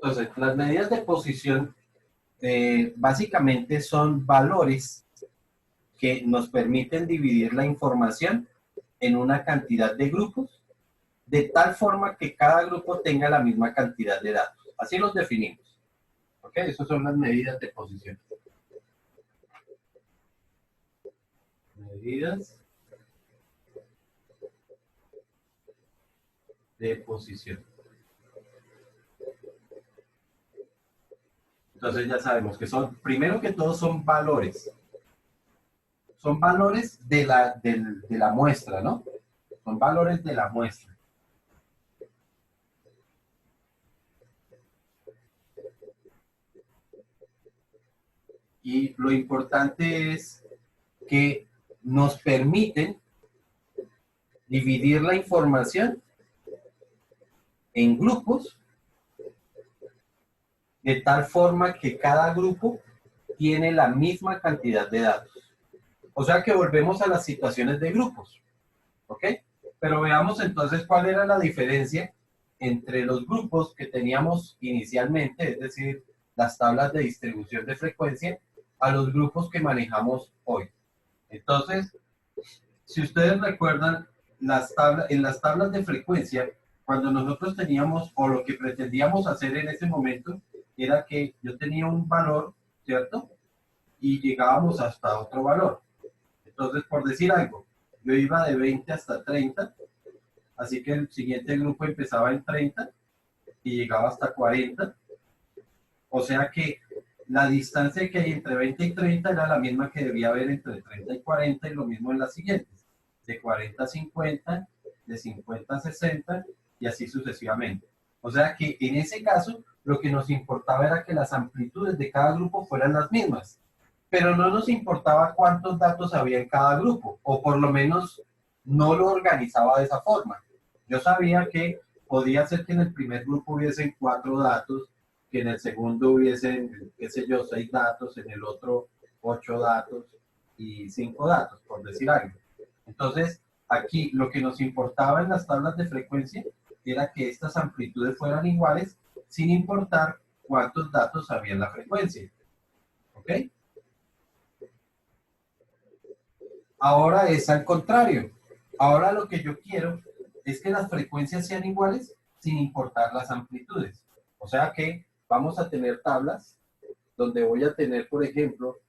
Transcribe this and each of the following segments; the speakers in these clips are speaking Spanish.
Entonces, las medidas de posición básicamente son valores que nos permiten dividir la información en una cantidad de grupos, de tal forma que cada grupo tenga la misma cantidad de datos. Así los definimos. ¿Ok? Esas son las medidas de posición. Medidas de posición. Entonces ya sabemos que son, primero que todo, son valores. Son valores de la muestra, ¿no? Son valores de la muestra. Y lo importante es que nos permiten dividir la información en grupos de tal forma que cada grupo tiene la misma cantidad de datos. O sea que volvemos a las situaciones de grupos, ¿ok? Pero veamos entonces cuál era la diferencia entre los grupos que teníamos inicialmente, es decir, las tablas de distribución de frecuencia, a los grupos que manejamos hoy. Entonces, si ustedes recuerdan, en las tablas de frecuencia, cuando nosotros teníamos, o lo que pretendíamos hacer en ese momento, era que yo tenía un valor, ¿cierto? Y llegábamos hasta otro valor. Entonces, por decir algo, yo iba de 20 hasta 30, así que el siguiente grupo empezaba en 30 y llegaba hasta 40. O sea que la distancia que hay entre 20 y 30 era la misma que debía haber entre 30 y 40, y lo mismo en las siguientes, de 40 a 50, de 50 a 60 y así sucesivamente. O sea que en ese caso lo que nos importaba era que las amplitudes de cada grupo fueran las mismas, pero no nos importaba cuántos datos había en cada grupo, o por lo menos no lo organizaba de esa forma. Yo sabía que podía ser que en el primer grupo hubiesen 4 datos, que en el segundo hubiesen, qué sé yo, 6 datos, en el otro 8 datos y 5 datos, por decir algo. Entonces, aquí lo que nos importaba en las tablas de frecuencia era que estas amplitudes fueran iguales, sin importar cuántos datos había en la frecuencia. ¿Ok? Ahora es al contrario. Ahora lo que yo quiero es que las frecuencias sean iguales sin importar las amplitudes. O sea que vamos a tener tablas donde voy a tener, por ejemplo,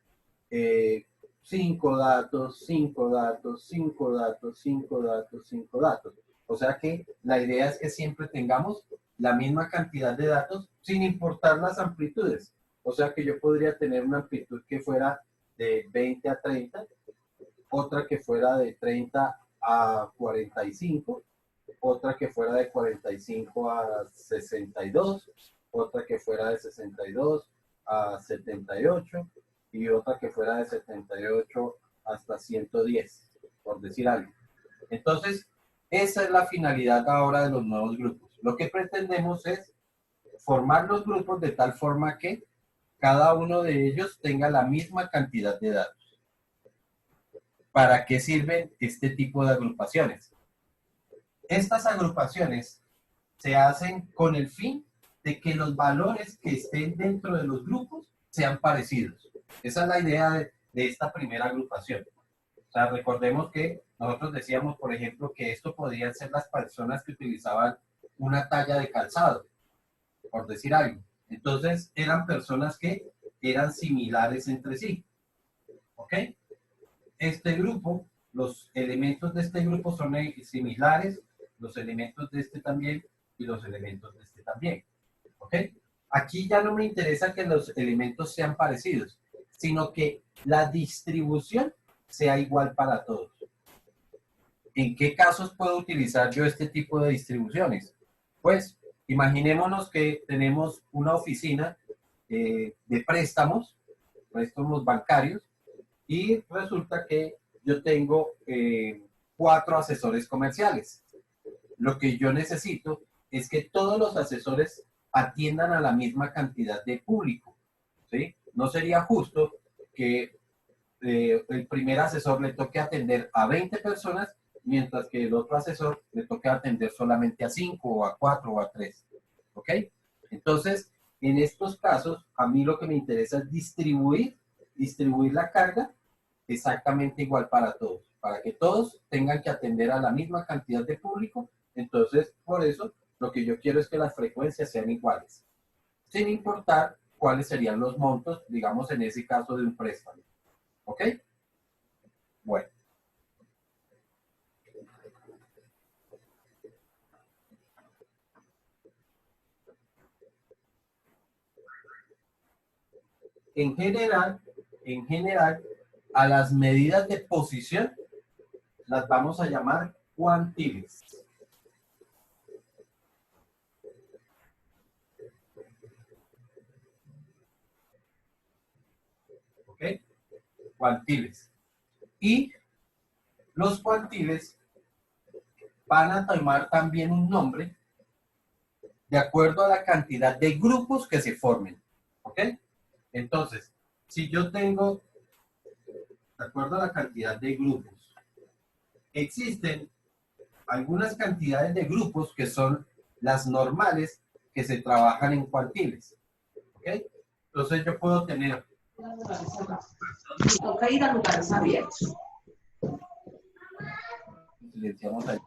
5 datos, 5 datos, 5 datos, 5 datos, 5 datos. O sea que la idea es que siempre tengamos la misma cantidad de datos sin importar las amplitudes. O sea que yo podría tener una amplitud que fuera de 20 a 30, otra que fuera de 30 a 45, otra que fuera de 45 a 62, otra que fuera de 62 a 78 y otra que fuera de 78 hasta 110, por decir algo. Entonces, esa es la finalidad ahora de los nuevos grupos. Lo que pretendemos es formar los grupos de tal forma que cada uno de ellos tenga la misma cantidad de datos. ¿Para qué sirven este tipo de agrupaciones? Estas agrupaciones se hacen con el fin de que los valores que estén dentro de los grupos sean parecidos. Esa es la idea de esta primera agrupación. O sea, recordemos que nosotros decíamos, por ejemplo, que esto podrían ser las personas que utilizaban una talla de calzado, por decir algo. Entonces, eran personas que eran similares entre sí. ¿Ok? Este grupo, los elementos de este grupo son similares, los elementos de este también y los elementos de este también. ¿Ok? Aquí ya no me interesa que los elementos sean parecidos, sino que la distribución sea igual para todos. ¿En qué casos puedo utilizar yo este tipo de distribuciones? Pues imaginémonos que tenemos una oficina de préstamos bancarios, y resulta que yo tengo 4 asesores comerciales. Lo que yo necesito es que todos los asesores atiendan a la misma cantidad de público, ¿sí? No sería justo que el primer asesor le toque atender a 20 personas, mientras que el otro asesor le toque atender solamente a 5 o a 4 o a 3. ¿Ok? Entonces, En estos casos, a mí lo que me interesa es distribuir la carga exactamente igual para todos, para que todos tengan que atender a la misma cantidad de público. Entonces, por eso, lo que yo quiero es que las frecuencias sean iguales, sin importar cuáles serían los montos, digamos, en ese caso de un préstamo. ¿Ok? Bueno. En general, a las medidas de posición las vamos a llamar cuantiles. ¿Ok? Cuantiles. Y los cuantiles van a tomar también un nombre de acuerdo a la cantidad de grupos que se formen. ¿Ok? Entonces, si yo tengo, de acuerdo a la cantidad de grupos, existen algunas cantidades de grupos que son las normales que se trabajan en cuantiles. ¿Ok? Entonces yo puedo tener... Toca ir a lugares abiertos. Silenciamos ahí.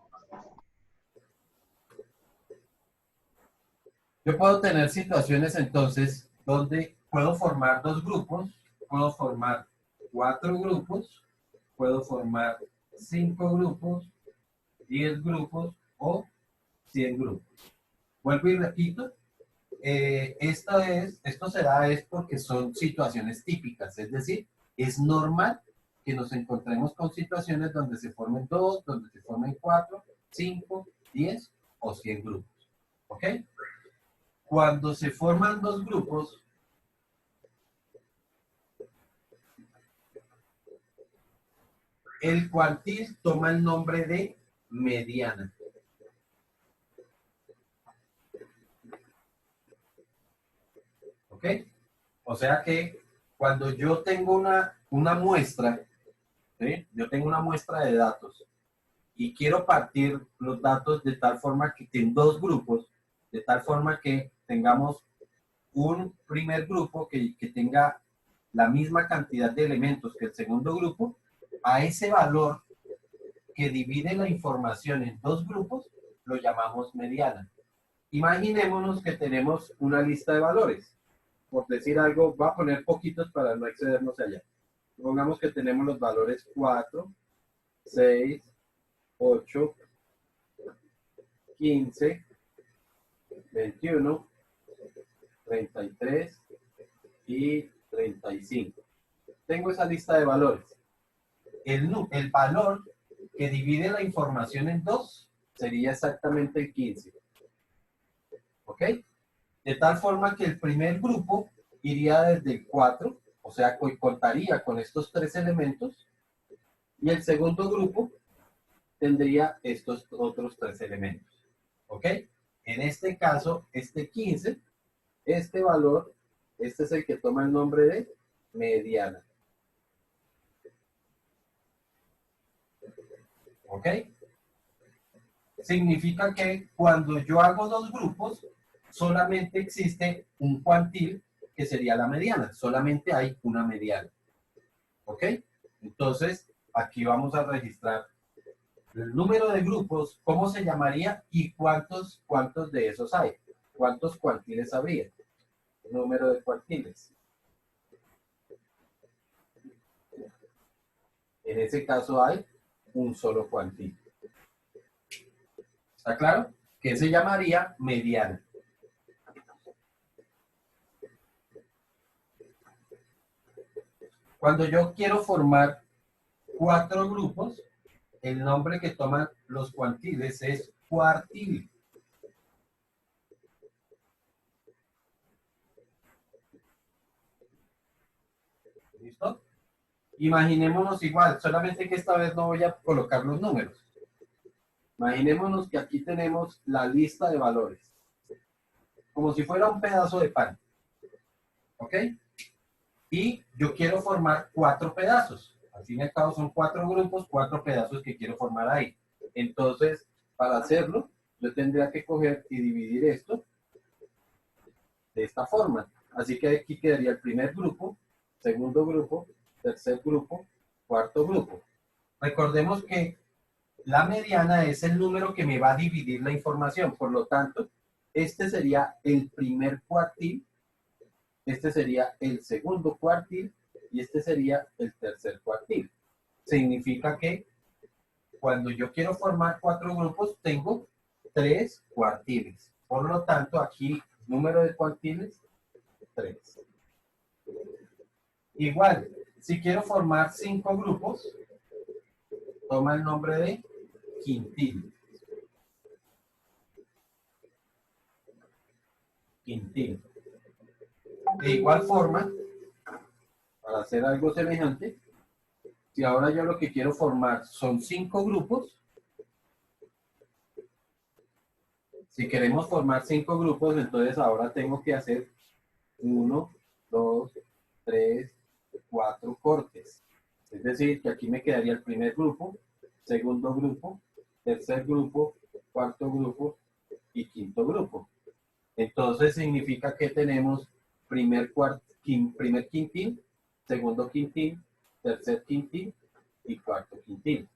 Yo puedo tener situaciones entonces donde puedo formar 2 grupos, puedo formar 4 grupos, puedo formar 5 grupos, 10 grupos o 100 grupos. Vuelvo y repito, esto se da es porque son situaciones típicas, es decir, es normal que nos encontremos con situaciones donde se formen 2, donde se formen 4, 5, 10 o 100 grupos. ¿Ok? Cuando se forman 2 grupos, el cuantil toma el nombre de mediana. ¿Ok? O sea que cuando yo tengo una muestra, ¿sí? Yo tengo una muestra de datos y quiero partir los datos de tal forma que en 2 grupos, de tal forma que tengamos un primer grupo que tenga la misma cantidad de elementos que el segundo grupo, a ese valor que divide la información en 2 grupos, lo llamamos mediana. Imaginémonos que tenemos una lista de valores. Por decir algo, voy a poner poquitos para no excedernos allá. Pongamos que tenemos los valores 4, 6, 8, 15, 21, 33 y 35. Tengo esa lista de valores. El valor que divide la información en 2 sería exactamente el 15. ¿Ok? De tal forma que el primer grupo iría desde el 4, o sea, contaría con estos 3 elementos, y el segundo grupo tendría estos otros 3 elementos. ¿Ok? En este caso, este 15, este valor, este es el que toma el nombre de mediana. ¿Ok? Significa que cuando yo hago 2 grupos, solamente existe un cuantil que sería la mediana. Solamente hay una mediana. ¿Ok? Entonces, aquí vamos a registrar el número de grupos, cómo se llamaría y cuántos de esos hay. ¿Cuántos cuantiles habría? El número de cuantiles. En ese caso hay un solo cuantil. ¿Está claro? Que se llamaría mediana. Cuando yo quiero formar 4 grupos, el nombre que toman los cuantiles es cuartil. ¿Listo? Imaginémonos igual, solamente que esta vez no voy a colocar los números. Imaginémonos que aquí tenemos la lista de valores, como si fuera un pedazo de pan. ¿Ok? Y yo quiero formar 4 pedazos. Al fin y al cabo son 4 grupos, 4 pedazos que quiero formar ahí. Entonces, para hacerlo, yo tendría que coger y dividir esto de de esta forma. Así que aquí quedaría el primer grupo, segundo grupo, tercer grupo, cuarto grupo. Recordemos que la mediana es el número que me va a dividir la información. Por lo tanto, este sería el primer cuartil, este sería el segundo cuartil y este sería el tercer cuartil. Significa que cuando yo quiero formar 4 grupos, tengo 3 cuartiles. Por lo tanto, aquí, número de cuartiles, 3. Igual, si quiero formar 5 grupos, toma el nombre de quintil. Quintil. De igual forma, para hacer algo semejante, si ahora yo lo que quiero formar son 5 grupos, si queremos formar 5 grupos, entonces ahora tengo que hacer 1, 2, 3, 4 cortes. Es decir, que aquí me quedaría el primer grupo, segundo grupo, tercer grupo, cuarto grupo y quinto grupo. Entonces significa que tenemos primer quintil, segundo quintil, tercer quintil y cuarto quintil.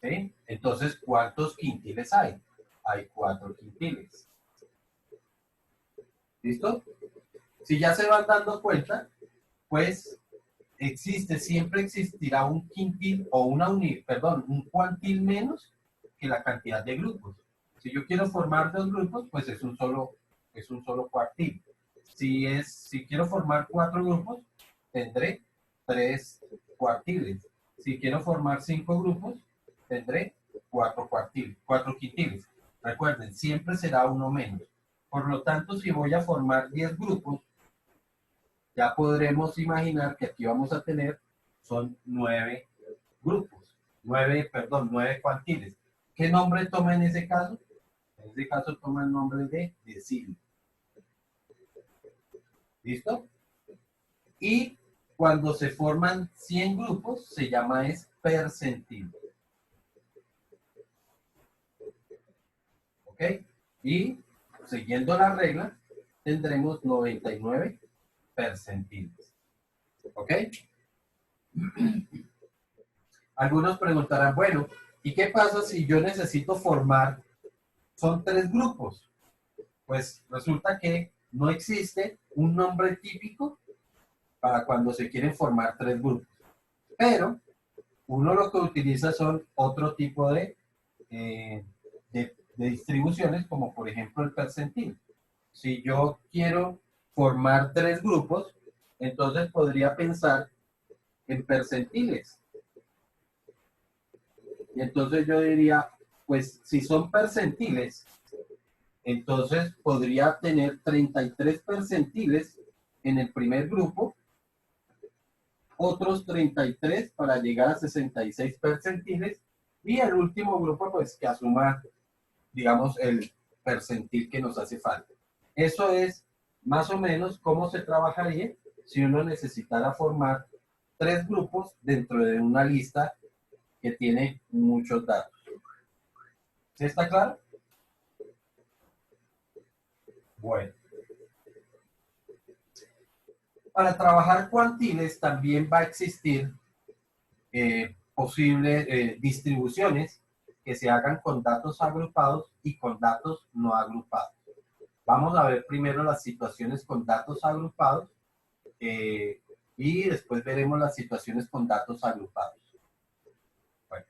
¿Sí? Entonces, ¿cuántos quintiles hay? Hay 4 quintiles. ¿Listo? Si ya se van dando cuenta, pues siempre existirá un quintil o un cuantil menos que la cantidad de grupos. Si yo quiero formar 2 grupos, pues es un solo cuartil. Si quiero formar 4 grupos, tendré 3 cuartiles. Si quiero formar 5 grupos, tendré 4 quintiles. Recuerden, siempre será uno menos. Por lo tanto, si voy a formar 10 grupos, ya podremos imaginar que aquí vamos a tener, son 9 grupos, 9 cuartiles. ¿Qué nombre toma en ese caso? En ese caso toma el nombre de decil. ¿Listo? Y cuando se forman 100 grupos, se llama percentil. ¿Ok? Y siguiendo la regla, tendremos 99 percentiles. ¿Ok? Algunos preguntarán, bueno, ¿y qué pasa si yo necesito formar, son 3 grupos? Pues resulta que no existe un nombre típico para cuando se quieren formar 3 grupos. Pero uno lo que utiliza son otro tipo de distribuciones, como por ejemplo el percentil. Si yo quiero formar 3 grupos, entonces podría pensar en percentiles. Y entonces yo diría, pues si son percentiles, entonces podría tener 33 percentiles en el primer grupo, otros 33 para llegar a 66 percentiles, y el último grupo pues que asuma, digamos, el percentil que nos hace falta. Eso es más o menos cómo se trabajaría si uno necesitara formar 3 grupos dentro de una lista que tiene muchos datos. ¿Sí está claro? Bueno. Para trabajar cuantiles también va a existir posibles distribuciones que se hagan con datos agrupados y con datos no agrupados. Vamos a ver primero las situaciones con datos agrupados y después veremos las situaciones con datos agrupados. Bueno.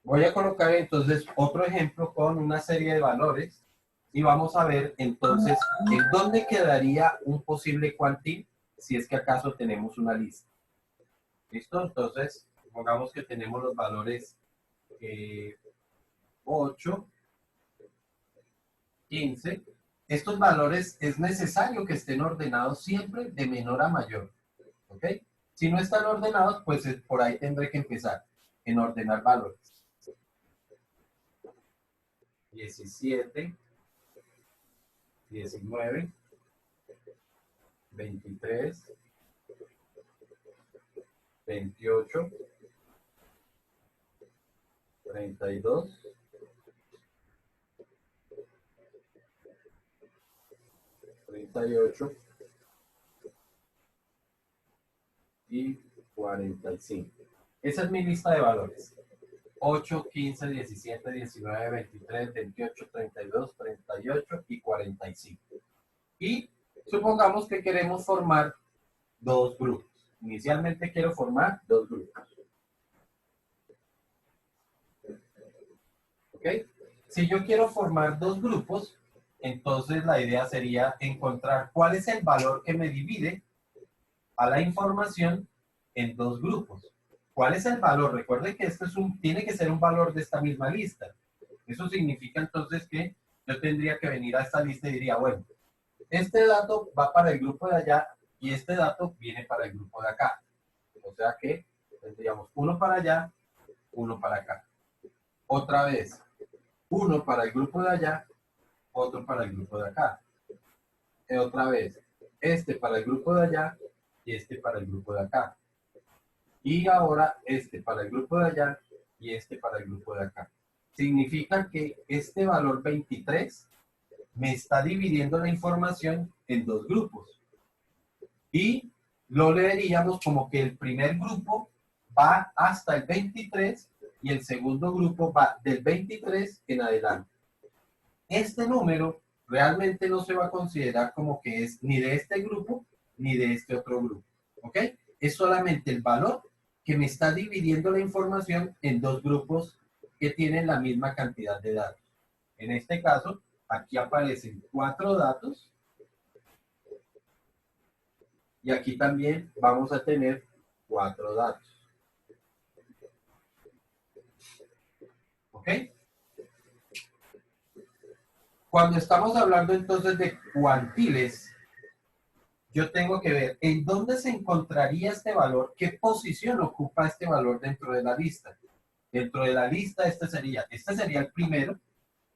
Voy a colocar entonces otro ejemplo con una serie de valores y vamos a ver entonces en dónde quedaría un posible cuantil si es que acaso tenemos una lista. ¿Listo? Entonces, supongamos que tenemos los valores 8, 15. Estos valores es necesario que estén ordenados siempre de menor a mayor. ¿Ok? Si no están ordenados, pues por ahí tendré que empezar en ordenar valores. 17, 19, 23, 28, 32, 38 y 45. Esa es mi lista de valores. 8, 15, 17, 19, 23, 28, 32, 38 y 45. Y supongamos que queremos formar dos grupos. Inicialmente quiero formar dos grupos. ¿Ok? Si yo quiero formar dos grupos, entonces la idea sería encontrar cuál es el valor que me divide a la información en dos grupos. ¿Cuál es el valor? Recuerden que esto tiene que ser un valor de esta misma lista. Eso significa entonces que yo tendría que venir a esta lista y diría, bueno, este dato va para el grupo de allá y este dato viene para el grupo de acá. O sea que tendríamos uno para allá, uno para acá. Otra vez, uno para el grupo de allá, otro para el grupo de acá. Y otra vez, este para el grupo de allá y este para el grupo de acá. Y ahora este para el grupo de allá y este para el grupo de acá. Significa que este valor 23 me está dividiendo la información en dos grupos. Y lo leeríamos como que el primer grupo va hasta el 23 y el segundo grupo va del 23 en adelante. Este número realmente no se va a considerar como que es ni de este grupo ni de este otro grupo. ¿Ok? Es solamente el valor que me está dividiendo la información en dos grupos que tienen la misma cantidad de datos. En este caso, aquí aparecen 4 datos y aquí también vamos a tener 4 datos. ¿Ok? Cuando estamos hablando entonces de cuantiles, yo tengo que ver en dónde se encontraría este valor, qué posición ocupa este valor dentro de la lista. Dentro de la lista este sería el primero,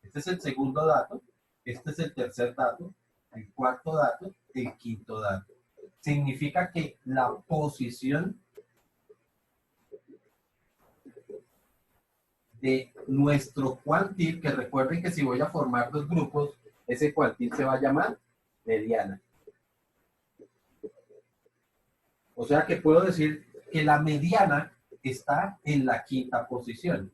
este es el segundo dato, este es el tercer dato, el cuarto dato, el quinto dato. Significa que la posición de nuestro cuantil, que recuerden que si voy a formar dos grupos, ese cuantil se va a llamar mediana. O sea que puedo decir que la mediana está en la quinta posición.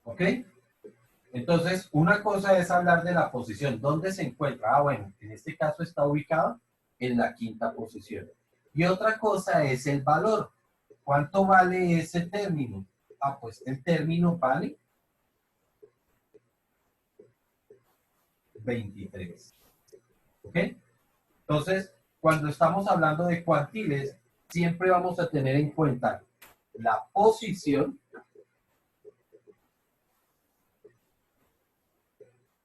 ¿Ok? Entonces, una cosa es hablar de la posición. ¿Dónde se encuentra? Ah, bueno, en este caso está ubicado en la quinta posición. Y otra cosa es el valor. ¿Cuánto vale ese término? Ah, pues el término vale 23. ¿Ok? Entonces, cuando estamos hablando de cuantiles, siempre vamos a tener en cuenta la posición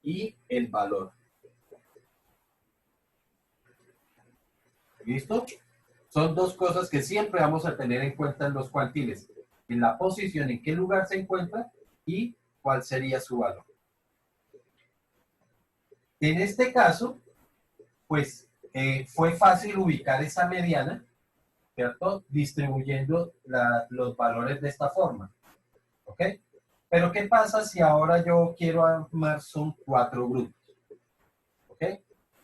y el valor. ¿Listo? Son dos cosas que siempre vamos a tener en cuenta en los cuantiles. En la posición, en qué lugar se encuentra y cuál sería su valor. En este caso, pues fue fácil ubicar esa mediana, ¿cierto? Distribuyendo los valores de esta forma. ¿Ok? Pero ¿qué pasa si ahora yo quiero armar son 4 grupos? ¿Ok?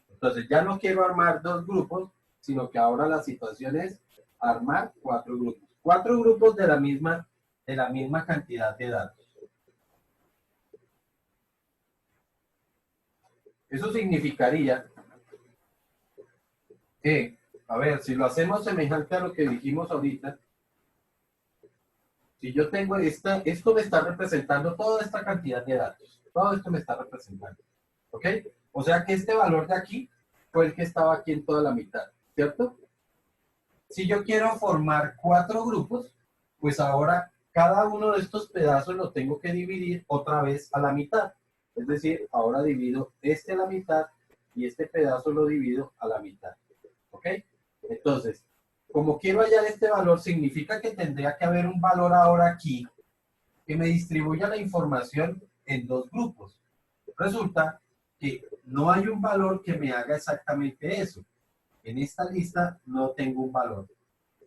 Entonces ya no quiero armar 2 grupos, sino que ahora la situación es armar 4 grupos. 4 grupos de la misma cantidad de datos. Eso significaría que, a ver, si lo hacemos semejante a lo que dijimos ahorita, si yo tengo esto me está representando toda esta cantidad de datos. Todo esto me está representando. ¿Ok? O sea que este valor de aquí fue el que estaba aquí en toda la mitad, ¿cierto? Si yo quiero formar 4 grupos, pues ahora cada uno de estos pedazos lo tengo que dividir otra vez a la mitad. Es decir, ahora divido este a la mitad y este pedazo lo divido a la mitad. ¿Ok? Entonces, como quiero hallar este valor, significa que tendría que haber un valor ahora aquí que me distribuya la información en dos grupos. Resulta que no hay un valor que me haga exactamente eso. En esta lista no tengo un valor.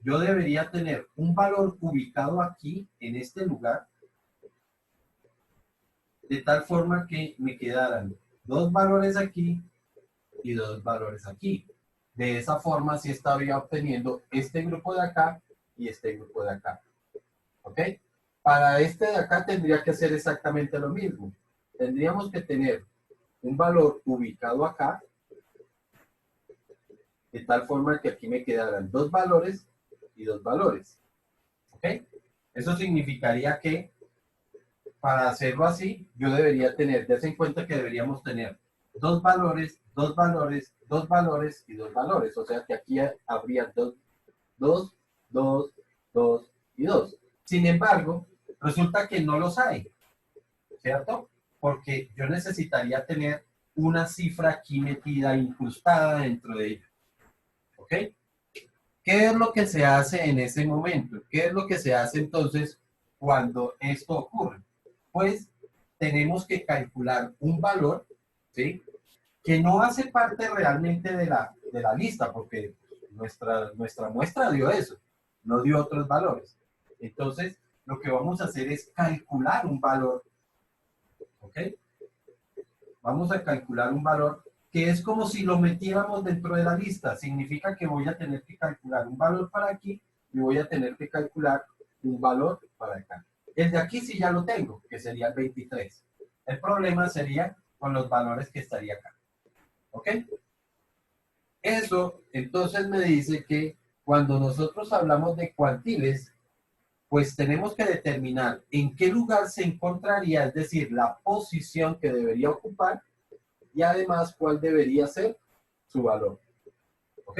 Yo debería tener un valor ubicado aquí, en este lugar, de tal forma que me quedaran dos valores aquí y dos valores aquí. De esa forma sí estaría obteniendo este grupo de acá y este grupo de acá. ¿Ok? Para este de acá tendría que hacer exactamente lo mismo. Tendríamos que tener un valor ubicado acá, de tal forma que aquí me quedaran dos valores y dos valores. ¿Ok? Eso significaría que para hacerlo así, yo debería tener, dense en cuenta que deberíamos tener dos valores, dos valores, dos valores y dos valores. O sea que aquí habría dos, dos, dos, dos y dos. Sin embargo, resulta que no los hay, ¿cierto? Porque yo necesitaría tener una cifra aquí metida, incrustada dentro de ella. ¿Ok? ¿Qué es lo que se hace en ese momento? ¿Qué es lo que se hace entonces cuando esto ocurre? Pues tenemos que calcular un valor, ¿sí? Que no hace parte realmente de la lista, porque nuestra muestra dio eso, no dio otros valores. Entonces, lo que vamos a hacer es calcular un valor, ¿ok? Vamos a calcular un valor que es como si lo metiéramos dentro de la lista. Significa que voy a tener que calcular un valor para aquí y voy a tener que calcular un valor para acá. El de aquí sí ya lo tengo, que sería el 23. El problema sería con los valores que estaría acá. ¿Ok? Eso entonces me dice que cuando nosotros hablamos de cuantiles, pues tenemos que determinar en qué lugar se encontraría, es decir, la posición que debería ocupar y además cuál debería ser su valor. ¿Ok?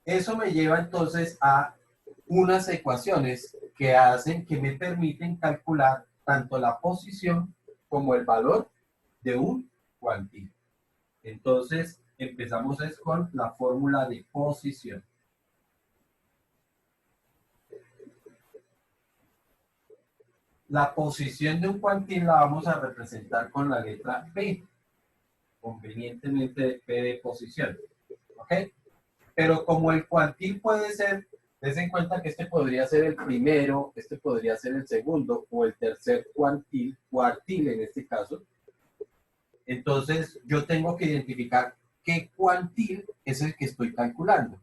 Eso me lleva entonces a unas ecuaciones que hacen, que me permiten calcular tanto la posición como el valor de un cuantil. Entonces, empezamos es con la fórmula de posición. La posición de un cuantil la vamos a representar con la letra P, convenientemente P de posición. ¿Ok? Pero como el cuantil puede ser, des en cuenta que este podría ser el primero, este podría ser el segundo o el tercer cuartil en este caso. Entonces yo tengo que identificar qué cuantil es el que estoy calculando,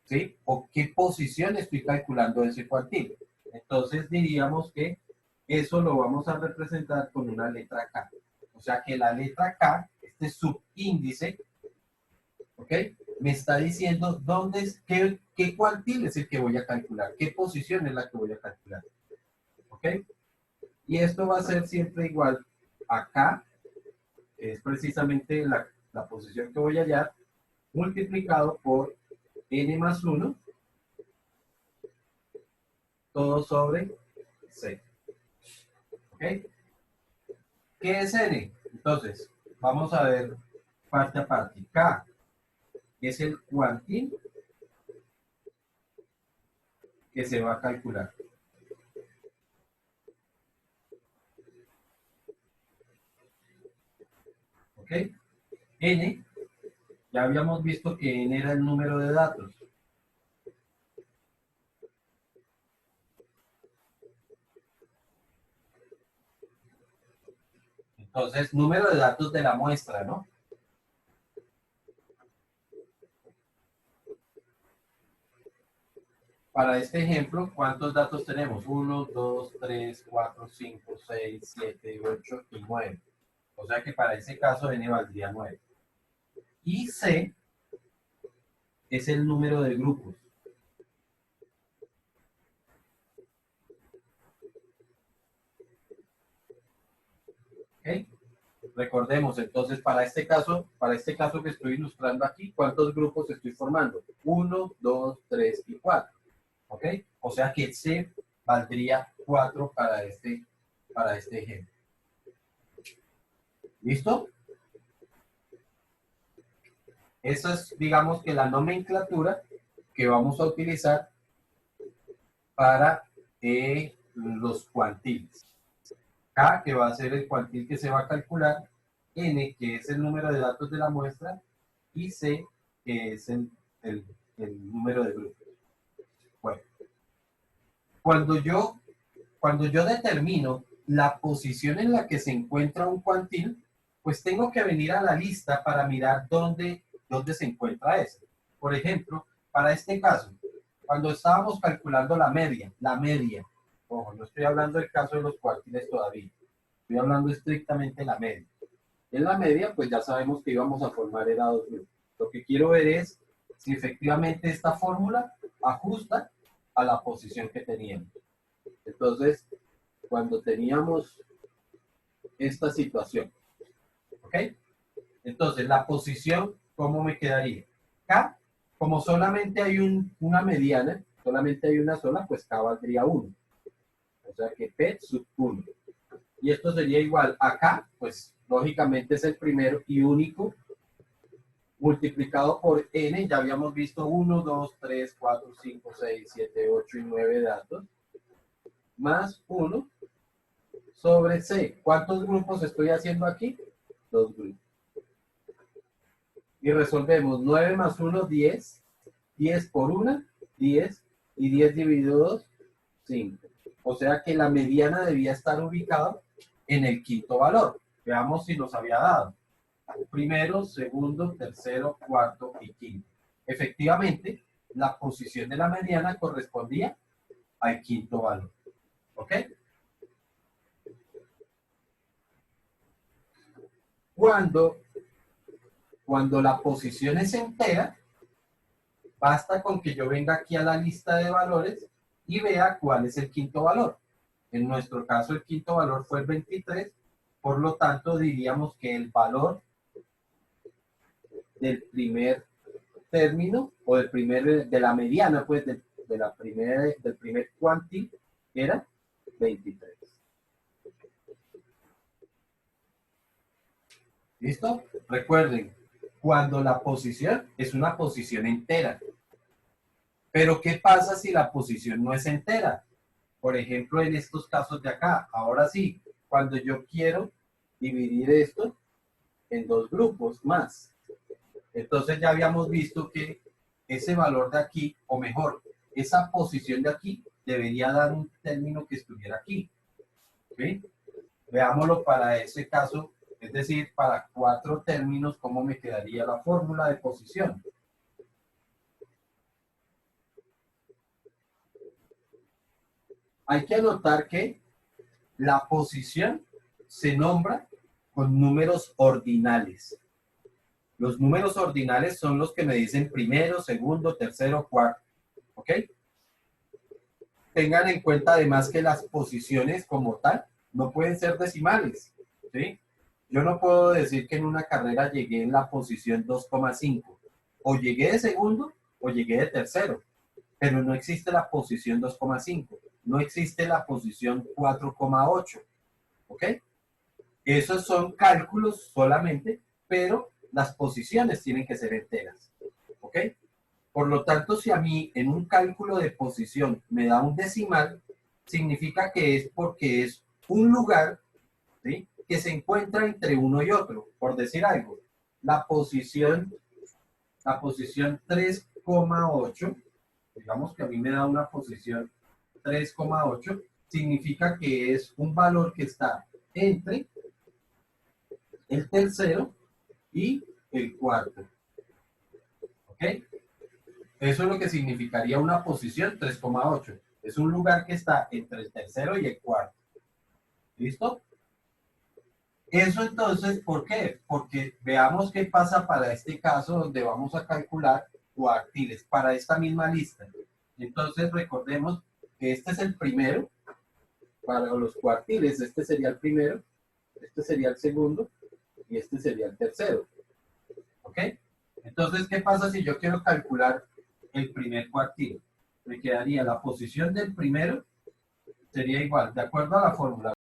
¿sí? O qué posición estoy calculando de ese cuantil. Entonces diríamos que eso lo vamos a representar con una letra K. O sea que la letra K, este subíndice, ¿ok? Me está diciendo dónde es, qué cuantil es el que voy a calcular, qué posición es la que voy a calcular, ¿ok? Y esto va a ser siempre igual acá, que es precisamente la posición que voy a hallar, multiplicado por n más 1, todo sobre c, ¿ok? ¿Qué es n? Entonces, vamos a ver parte a parte. K es el cuantil que se va a calcular. ¿Ok? N, ya habíamos visto que n era el número de datos. Entonces, número de datos de la muestra, ¿no? Para este ejemplo, ¿cuántos datos tenemos? 1, 2, 3, 4, 5, 6, 7, 8 y 9. O sea que para ese caso n valdría 9. Y c es el número de grupos. ¿Ok? Recordemos entonces para este caso que estoy ilustrando aquí, ¿cuántos grupos estoy formando? 1, 2, 3 y 4. ¿Ok? O sea que C valdría 4 para este ejemplo. ¿Listo? Esa es, digamos que la nomenclatura que vamos a utilizar para los cuantiles. K, que va a ser el cuantil que se va a calcular, N, que es el número de datos de la muestra, y C, que es el número de grupos. Bueno, cuando yo determino la posición en la que se encuentra un cuantil, pues tengo que venir a la lista para mirar dónde se encuentra ese. Por ejemplo, para este caso, cuando estábamos calculando la media, ojo, no estoy hablando del caso de los cuartiles todavía, estoy hablando estrictamente de la media. En la media, pues ya sabemos que íbamos a formar era dos grupos. Lo que quiero ver es si efectivamente esta fórmula ajusta a la posición que teníamos. Entonces, cuando teníamos esta situación, ¿ok? Entonces, la posición, ¿cómo me quedaría? K, como solamente hay una mediana, solamente hay una sola, pues K valdría 1. O sea que P sub 1. Y esto sería igual a K, pues lógicamente es el primero y único, multiplicado por N, ya habíamos visto 1, 2, 3, 4, 5, 6, 7, 8 y 9 datos, más 1 sobre C. ¿Cuántos grupos estoy haciendo aquí? 2 grupos. Y resolvemos 9 más 1, 10. 10 por 1, 10. Y 10 dividido 2, 5. O sea que la mediana debía estar ubicada en el quinto valor. Veamos si nos había dado. Primero, segundo, tercero, cuarto y quinto. Efectivamente, la posición de la mediana correspondía al quinto valor. ¿Ok? Cuando la posición es entera, basta con que yo venga aquí a la lista de valores y vea cuál es el quinto valor. En nuestro caso, el quinto valor fue el 23, por lo tanto, diríamos que el valor del primer término, o de la mediana, pues, del primer cuantil, era 23. ¿Listo? Recuerden, cuando la posición es una posición entera. Pero, ¿qué pasa si la posición no es entera? Por ejemplo, en estos casos de acá. Ahora sí, cuando yo quiero dividir esto en dos grupos más. Entonces ya habíamos visto que ese valor de aquí, o mejor, esa posición de aquí, debería dar un término que estuviera aquí. ¿Sí? Veámoslo para ese caso, es decir, para 4 términos, ¿cómo me quedaría la fórmula de posición? Hay que anotar que la posición se nombra con números ordinales. Los números ordinales son los que me dicen primero, segundo, tercero, cuarto. ¿Ok? Tengan en cuenta además que las posiciones como tal no pueden ser decimales. ¿Sí? Yo no puedo decir que en una carrera llegué en la posición 2,5. O llegué de segundo o llegué de tercero. Pero no existe la posición 2,5. No existe la posición 4,8. ¿Ok? Esos son cálculos solamente, pero las posiciones tienen que ser enteras. ¿Ok? Por lo tanto, si a mí en un cálculo de posición me da un decimal, significa que es porque es un lugar, ¿sí?, que se encuentra entre uno y otro. Por decir algo, la posición 3,8, digamos que a mí me da una posición 3,8, significa que es un valor que está entre el tercero y el cuarto. ¿Ok? Eso es lo que significaría una posición 3,8. Es un lugar que está entre el tercero y el cuarto. ¿Listo? Eso entonces, ¿por qué? Porque veamos qué pasa para este caso donde vamos a calcular cuartiles, para esta misma lista. Entonces recordemos que este es el primero, para los cuartiles, este sería el primero, este sería el segundo y este sería el tercero. ¿Ok? Entonces, ¿qué pasa si yo quiero calcular el primer cuartil? Me quedaría la posición del primero, sería igual, de acuerdo a la fórmula,